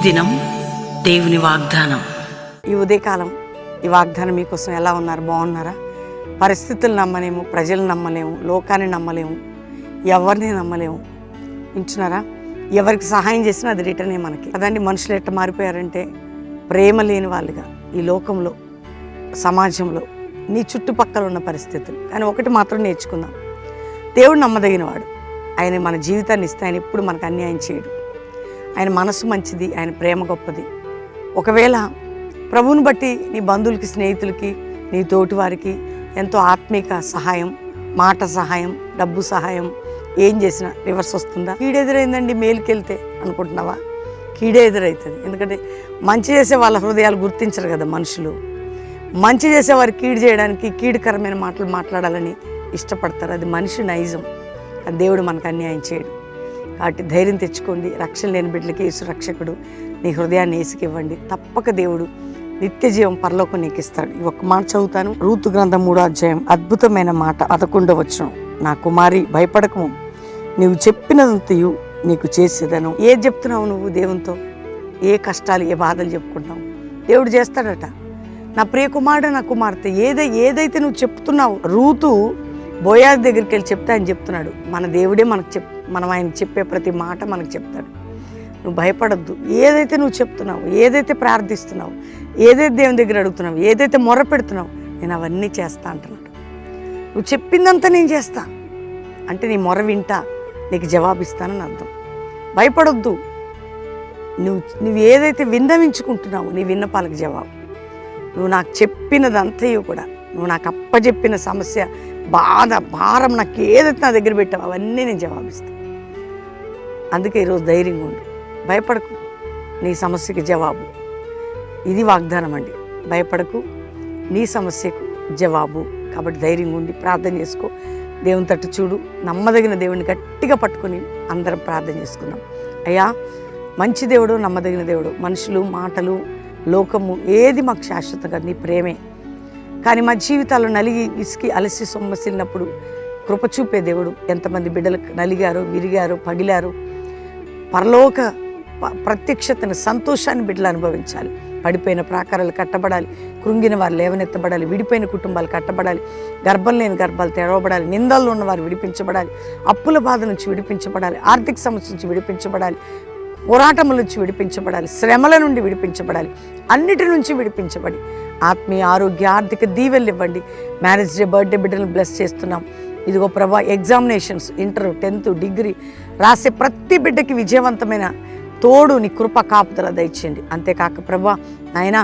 దినం దేవుని వాగ్దానం. ఈ ఉదయకాలం ఈ వాగ్దానం మీకోసం ఎలా ఉన్నారు? బాగున్నారా? పరిస్థితులు నమ్మలేము, ప్రజలు నమ్మలేము, లోకాన్ని నమ్మలేము, ఎవరిని నమ్మలేము. వింటున్నారా? ఎవరికి సహాయం చేసినా అది రిటర్నే మనకి కదండి. మనుషులు ఎట్లా మారిపోయారంటే ప్రేమ లేని వాళ్ళుగా ఈ లోకంలో, సమాజంలో, నీ చుట్టుపక్కల ఉన్న పరిస్థితులు. కానీ ఒకటి మాత్రం నేర్చుకుందాం, దేవుడు నమ్మదగినవాడు. ఆయన మన జీవితాన్ని ఇస్తే ఆయన ఎప్పుడు మనకు అన్యాయం చేయడు. ఆయన మనసు మంచిది, ఆయన ప్రేమ గొప్పది. ఒకవేళ ప్రభువుని బట్టి నీ బంధువులకి, స్నేహితులకి, నీ తోటి వారికి ఎంతో ఆత్మీక సహాయం, మాట సహాయం, డబ్బు సహాయం ఏం చేసినా రివర్స్ వస్తుందా? కీడెదురైందండి మేలుకెళ్తే అనుకుంటున్నావా? కీడే ఎదురవుతుంది. ఎందుకంటే మంచి చేసే వాళ్ళ హృదయాలు గుర్తించరు కదా మనుషులు. మంచి చేసేవారు కీడు చేయడానికి, కీడుకరమైన మాటలు మాట్లాడాలని ఇష్టపడతారు. అది మనిషి నైజం. అది దేవుడు మనకు అన్యాయం చేయడు. కాబట్టి ధైర్యం తెచ్చుకోండి. రక్షణ లేని బిడ్డలకి యేసు రక్షకుడు. నీ హృదయాన్ని యేసుకివ్వండి. తప్పక దేవుడు నిత్య జీవం పరలోకం నీకు ఇస్తాడు. ఈ ఒక్క మాట చదువుతాను. రూతు గ్రంథం 3వ అధ్యాయం అద్భుతమైన మాట 11వ వచనం. నా కుమారి భయపడకము, నీవు చెప్పినదంతయు నీకు చేసేదను. ఏది చెప్తున్నావు నువ్వు దేవునితో? ఏ కష్టాలు, ఏ బాధలు చెప్పుకుంటున్నావు? దేవుడు చేస్తాడట. నా ప్రియ కుమారుడు, నా కుమార్తె, ఏదైతే నువ్వు చెప్తున్నావు. రూతు బోయాజు దగ్గరికి వెళ్ళి చెప్తే ఆయన చెప్తున్నాడు. మన దేవుడే మనకు మనం ఆయన చెప్పే ప్రతి మాట మనకు చెప్తాడు. నువ్వు భయపడద్దు. ఏదైతే నువ్వు చెప్తున్నావు, ఏదైతే ప్రార్థిస్తున్నావు, ఏదైతే దేవుని దగ్గర అడుగుతున్నావు, ఏదైతే మొర పెడుతున్నావు, నేను అవన్నీ చేస్తా అంటున్నాడు. నువ్వు చెప్పిందంతా నేను చేస్తా అంటే నీ మొర వింటా, నీకు జవాబిస్తానని అర్థం. భయపడొద్దు. నువ్వు ఏదైతే విన్నవించుకుంటున్నావో నీ విన్నపాలకు జవాబు. నువ్వు నాకు చెప్పినదంతయు కూడా, నువ్వు నాకు అప్పచెప్పిన సమస్య, బాధ, భారం, నాకు ఏదైతే నా దగ్గర పెట్టావు అవన్నీ నేను జవాబిస్తాను. అందుకే ఈరోజు ధైర్యంగా ఉండు. భయపడకు, నీ సమస్యకి జవాబు. ఇది వాగ్దానం అండి. భయపడకు, నీ సమస్యకు జవాబు. కాబట్టి ధైర్యంగా ఉండి ప్రార్థన చేసుకో. దేవుని తట్టు చూడు. నమ్మదగిన దేవుడిని గట్టిగా పట్టుకొని అందరం ప్రార్థన చేసుకుందాం. అయ్యా, మంచి దేవుడు, నమ్మదగిన దేవుడు. మనుషులు, మాటలు, లోకము ఏది మాకు శాశ్వతం కాదు, నీ ప్రేమే. కానీ మా జీవితాల్లో నలిగి, విసికి, అలసి, సొమ్మసిల్లినప్పుడు కృప చూపే దేవుడు. ఎంతమంది బిడ్డలు నలిగారు, విరిగారు, పగిలారు. పరలోక ప్రత్యక్షతను, సంతోషాన్ని బిడ్డలు అనుభవించాలి. పడిపోయిన ప్రాకారాలు కట్టబడాలి, కృంగిన వారు లేవనెత్తబడాలి, విడిపోయిన కుటుంబాలు కట్టబడాలి, గర్భం లేని గర్భాలు తెరవబడాలి, నిందల్లో ఉన్న వారు విడిపించబడాలి, అప్పుల బాధ నుంచి విడిపించబడాలి, ఆర్థిక సమస్య నుంచి విడిపించబడాలి, పోరాటముల నుంచి విడిపించబడాలి, శ్రమల నుండి విడిపించబడాలి, అన్నిటి నుంచి విడిపించబడి ఆత్మీయ, ఆరోగ్య, ఆర్థిక దీవెనలు ఇవ్వండి. మ్యారేజ్ డే, బర్త్డే బిడ్డలను బ్లెస్ చేస్తున్నాం. ఇదిగో ప్రభా, ఎగ్జామినేషన్స్, ఇంటర్, 10th, డిగ్రీ రాసే ప్రతి బిడ్డకి విజయవంతమైన తోడు, నీ కృప కాపుదల దయచేయండి. అంతేకాక ప్రభా నాయనా,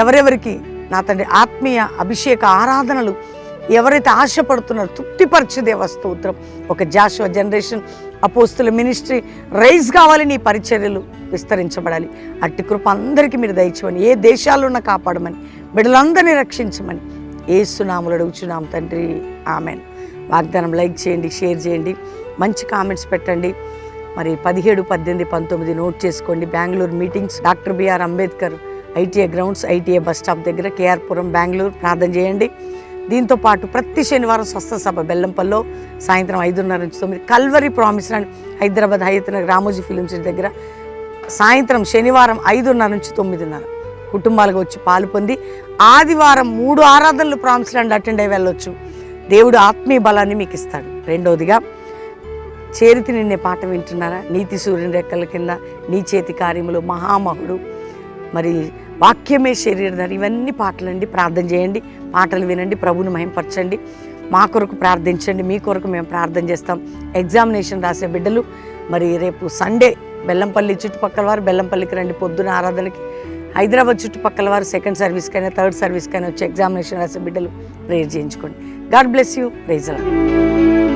ఎవరెవరికి నా తండ్రి ఆత్మీయ అభిషేక ఆరాధనలు ఎవరైతే ఆశపడుతున్నారో తృప్తిపరచు దేవా, స్తోత్రం. ఒక జాషువా జనరేషన్ అపోస్తుల మినిస్ట్రీ రైజ్ కావాలి, నీ పరిచర్యలు విస్తరించబడాలి. అట్టి కృప అందరికీ మీరు దయచేయండి. ఏ దేశాల్లో ఉన్న కాపాడమని, బిడ్డలందరినీ రక్షించమని యేసు నామములో అడుగుచున్నాం తండ్రి, ఆమెన్. వాగ్దానం లైక్ చేయండి, షేర్ చేయండి, మంచి కామెంట్స్ పెట్టండి. మరి 17, 18, 19 నోట్ చేసుకోండి. Bengaluru meetings, doctor B R Ambedkar ITI grounds, ITI bus stop దగ్గర, కేఆర్పురం, బెంగళూరు. ప్రార్థన చేయండి. దీంతో పాటు ప్రతి శనివారం స్వస్థ సభ బెల్లంపల్లో సాయంత్రం 5:30 నుంచి 9. Calvary promise land Hyderabad, Hayat Ramoji film city దగ్గర సాయంత్రం శనివారం 5:30 నుంచి 9:30 కుటుంబాలకు వచ్చి పాలు పొంది ఆదివారం 3 ఆరాధనలు ప్రామిస్ ల్యాండ్ అటెండ్ అయ్యి వెళ్ళొచ్చు. దేవుడు ఆత్మీయ బలాన్ని మీకు ఇస్తాడు. రెండవదిగా, చేరితి నిన్నే పాట వింటున్నారా? నీతి సూర్యుని రెక్కల కింద, నీ చేతి కార్యములు, మహామహుడు, మరి వాక్యమే శరీరధారి, ఇవన్నీ పాటలండి. ప్రార్థన చేయండి, పాటలు వినండి, ప్రభువుని మహింపరచండి. మా కొరకు ప్రార్థించండి, మీ కొరకు మేము ప్రార్థన చేస్తాం. ఎగ్జామినేషన్ రాసే బిడ్డలు మరి రేపు సండే బెల్లంపల్లి చుట్టుపక్కల వారు బెల్లంపల్లికి రండి పొద్దున ఆరాధనకి. హైదరాబాద్ చుట్టుపక్కల వారు 2nd సర్వీస్కైనా 3rd సర్వీస్కైనా వచ్చి ఎగ్జామినేషన్ రాసే బిడ్డలు ప్రేయర్ చేయించుకోండి. God bless you. Praise the lord.